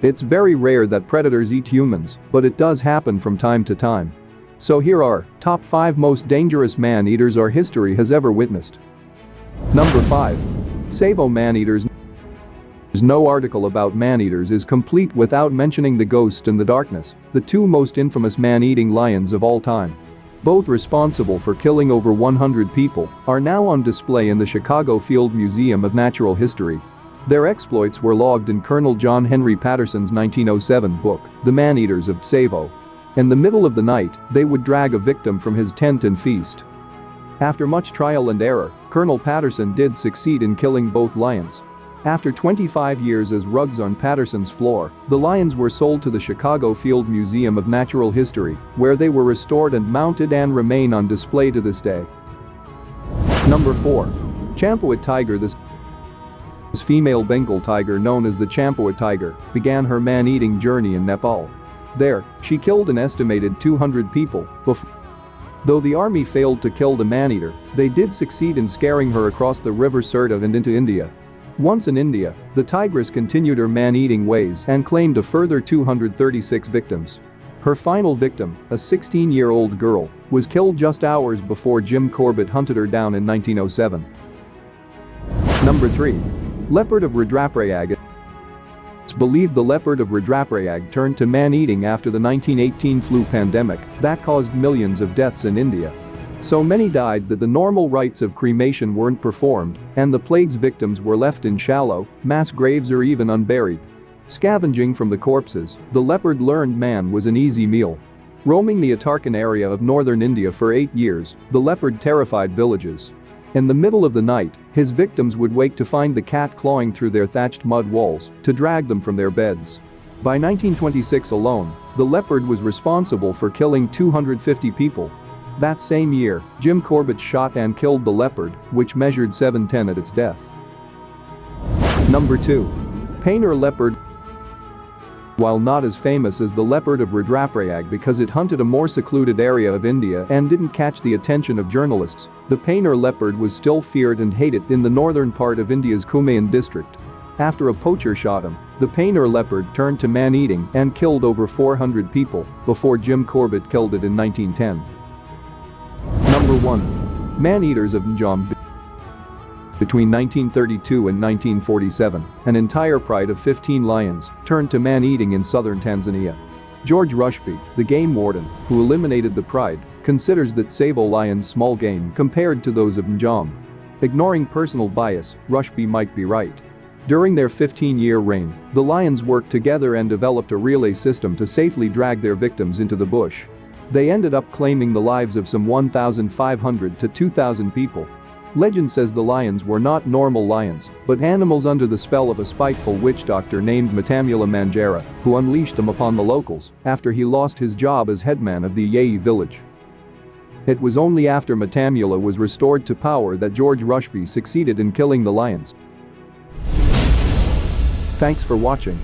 It's very rare that predators eat humans, but it does happen from time to time. So here are top 5 most dangerous man-eaters our history has ever witnessed. Number 5. Tsavo man-eaters. No article about man-eaters is complete without mentioning the Ghost and the Darkness, the two most infamous man-eating lions of all time. Both responsible for killing over 100 people are now on display in the Chicago Field Museum of Natural History. Their exploits were logged in Colonel John Henry Patterson's 1907 book, The Man-Eaters of Tsavo. In the middle of the night, they would drag a victim from his tent and feast. After much trial and error, Colonel Patterson did succeed in killing both lions. After 25 years as rugs on Patterson's floor, the lions were sold to the Chicago Field Museum of Natural History, where they were restored and mounted and remain on display to this day. Number 4. Champawat tiger. This female Bengal tiger, known as the Champawat tiger, began her man-eating journey in Nepal. There, she killed an estimated 200 people before. Though the army failed to kill the man-eater, they did succeed in scaring her across the river Sirta and into India. Once in India, the tigress continued her man-eating ways and claimed a further 236 victims. Her final victim, a 16-year-old girl, was killed just hours before Jim Corbett hunted her down in 1907. Number 3. Leopard of Rudraprayag. It's believed the leopard of Rudraprayag turned to man-eating after the 1918 flu pandemic that caused millions of deaths in India. So many died that the normal rites of cremation weren't performed, and the plague's victims were left in shallow, mass graves or even unburied. Scavenging from the corpses, the leopard learned man was an easy meal. Roaming the Uttarakhand area of northern India for 8 years, the leopard terrified villages. In the middle of the night, his victims would wake to find the cat clawing through their thatched mud walls to drag them from their beds. By 1926 alone, the leopard was responsible for killing 250 people. That same year, Jim Corbett shot and killed the leopard, which measured 7'10" at its death. Number 2. Painter leopard. While not as famous as the leopard of Rudraprayag because it hunted a more secluded area of India and didn't catch the attention of journalists, the painter leopard was still feared and hated in the northern part of India's Kumaon district. After a poacher shot him, the painter leopard turned to man-eating and killed over 400 people before Jim Corbett killed it in 1910. Number 1. Man-eaters of Njam. Between 1932 and 1947, an entire pride of 15 lions turned to man-eating in southern Tanzania. George Rushby, the game warden, who eliminated the pride, considers that Tsavo lions small game compared to those of Njam. Ignoring personal bias, Rushby might be right. During their 15-year reign, the lions worked together and developed a relay system to safely drag their victims into the bush. They ended up claiming the lives of some 1,500 to 2,000 people. Legend says the lions were not normal lions, but animals under the spell of a spiteful witch doctor named Matamula Manjara, who unleashed them upon the locals after he lost his job as headman of the Yei village. It was only after Matamula was restored to power that George Rushby succeeded in killing the lions. Thanks for watching.